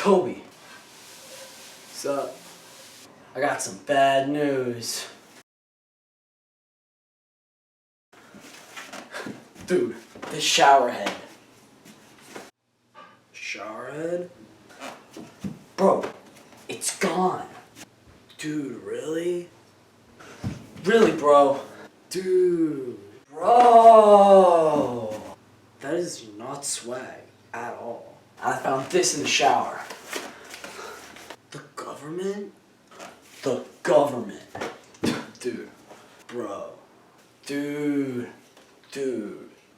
Toby. What's up? I got some bad news. Dude, this showerhead. Showerhead? Bro, it's gone. Dude, really? Really, bro? Dude, bro! That is not swag at all. I found this in the shower. The government? The government. Dude. Bro. Dude.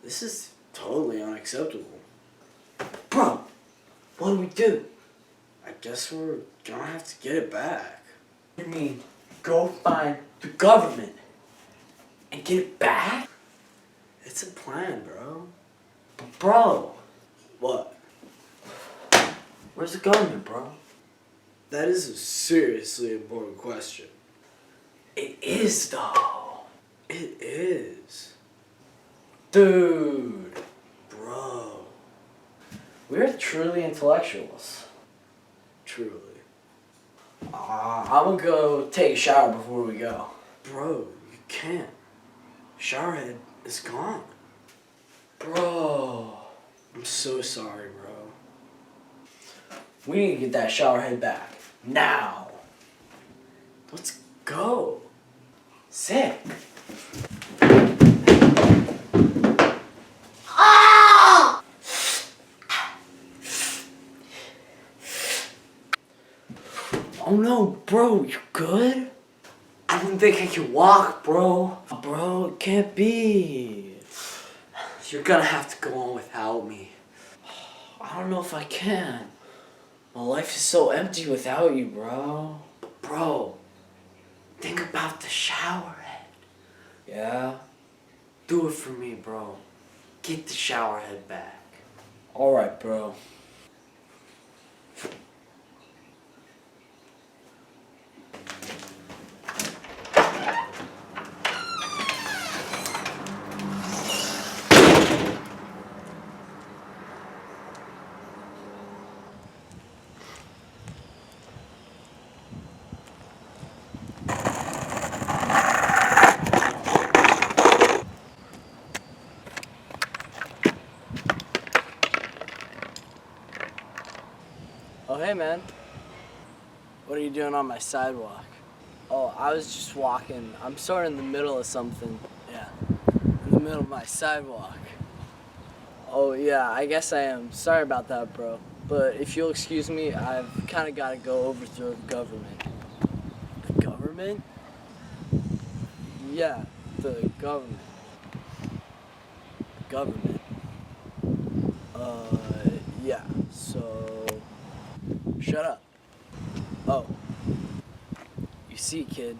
This is totally unacceptable. Bro, what do? I guess we're gonna have to get it back. You mean go find the government and get it back? It's a plan, bro. But bro. What? Where's the government, bro? That is a seriously important question. It is, though. It is. Dude. Bro. We're truly intellectuals. Truly. I'm gonna go take a shower before we go. Bro, you can't. Showerhead is gone. Bro. I'm so sorry, bro. We need to get that showerhead back. Now. Let's go. Sick. Ah! Oh no, bro, you good? I don't think I can walk, bro. Bro, it can't be. You're gonna have to go on without me. I don't know if I can. My life is so empty without you, bro. But bro, think about the shower head. Yeah? Do it for me, bro. Get the shower head back. Alright, bro. Oh, hey, man. What are you doing on my sidewalk? Oh, I was just walking. I'm sort of in the middle of something. Yeah, in the middle of my sidewalk. Oh, yeah, I guess I am. Sorry about that, bro. But if you'll excuse me, I've kind of got to go overthrow the government. The government? Yeah, the government. Government. Yeah, so... Shut up. Oh. You see, kid,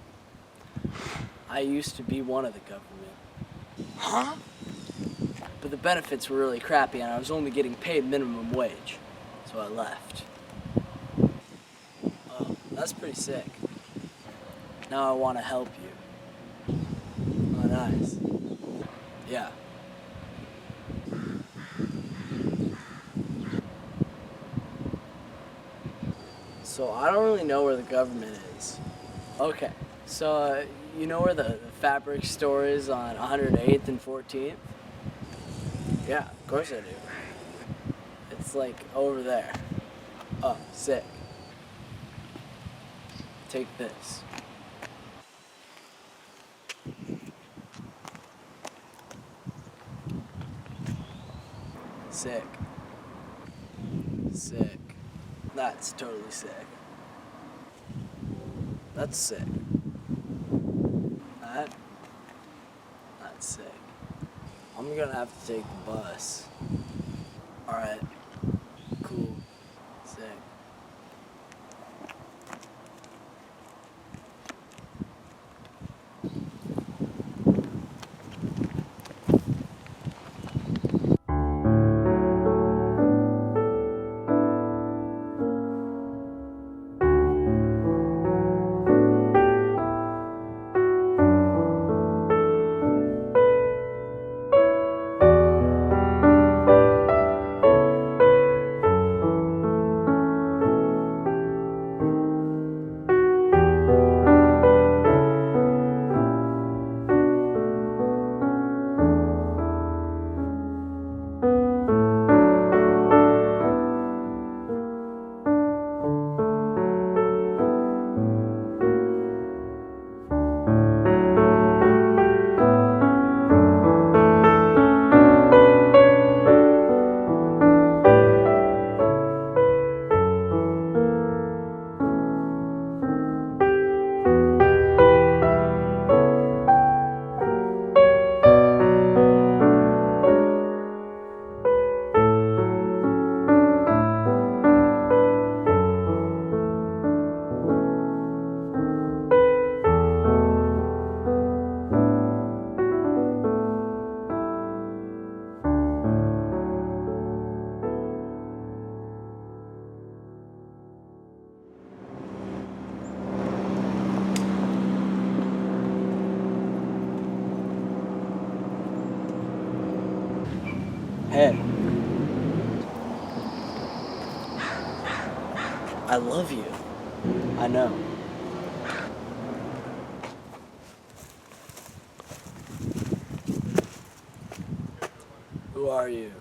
I used to be one of the government. Huh? But the benefits were really crappy and I was only getting paid minimum wage. So I left. Oh, that's pretty sick. Now I want to help you. Oh, nice. Yeah. So I don't really know where the government is. Okay, so you know where the fabric store is on 108th and 14th? Yeah, of course I do. It's like over there. Oh, sick. Take this. Sick. Sick. That's totally sick. That's sick. That's sick. I'm gonna have to take the bus. Alright. Cool. Sick. I love you. I know. Who are you?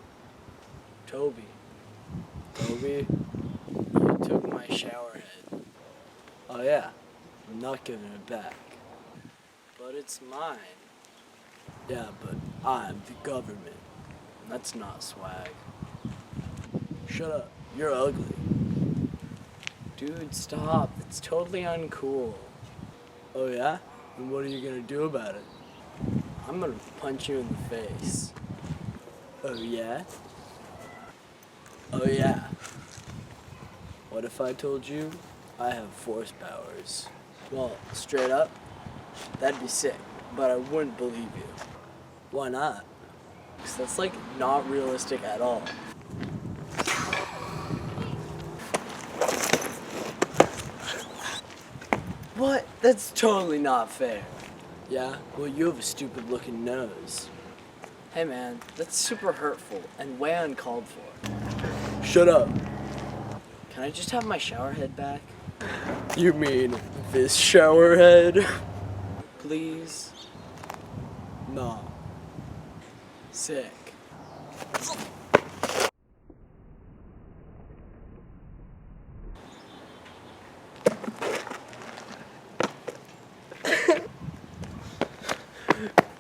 Toby. Toby? You took my shower head. Oh yeah, I'm not giving it back. But it's mine. Yeah, but I'm the government. That's not swag. Shut up. You're ugly. Dude, stop. It's totally uncool. Oh yeah? And what are you gonna do about it? I'm gonna punch you in the face. Oh yeah? Oh yeah. What if I told you I have force powers? Well, straight up, that'd be sick, but I wouldn't believe you. Why not? Because that's like not realistic at all. What? That's totally not fair. Yeah? Well, you have a stupid looking nose. Hey man, that's super hurtful and way uncalled for. Shut up. Can I just have my shower head back? You mean this shower head? Please? Nah. Sick.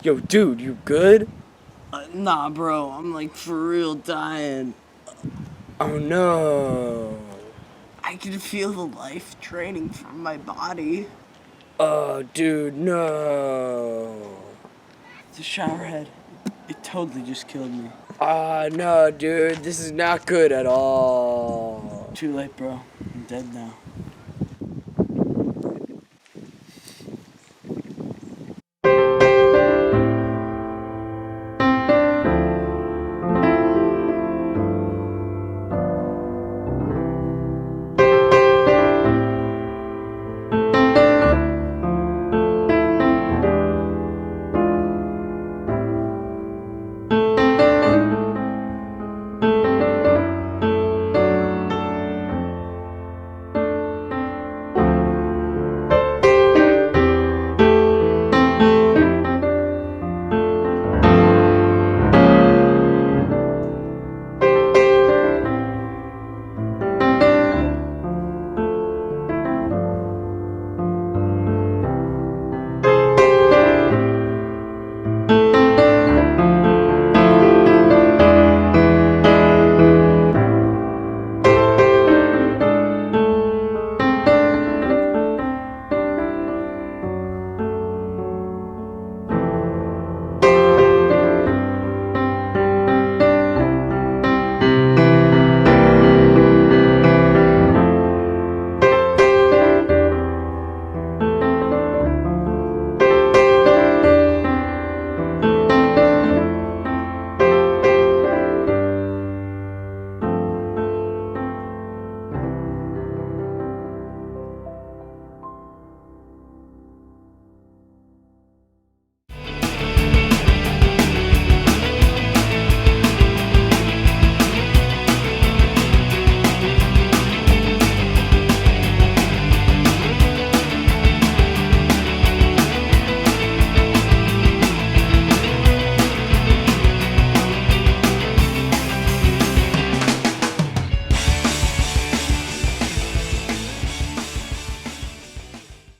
Yo, dude, you good? Nah, bro, I'm like for real dying. Oh no. I can feel the life draining from my body. Oh, dude, no. The shower head, it totally just killed me. No, dude, this is not good at all. Too late, bro. I'm dead now.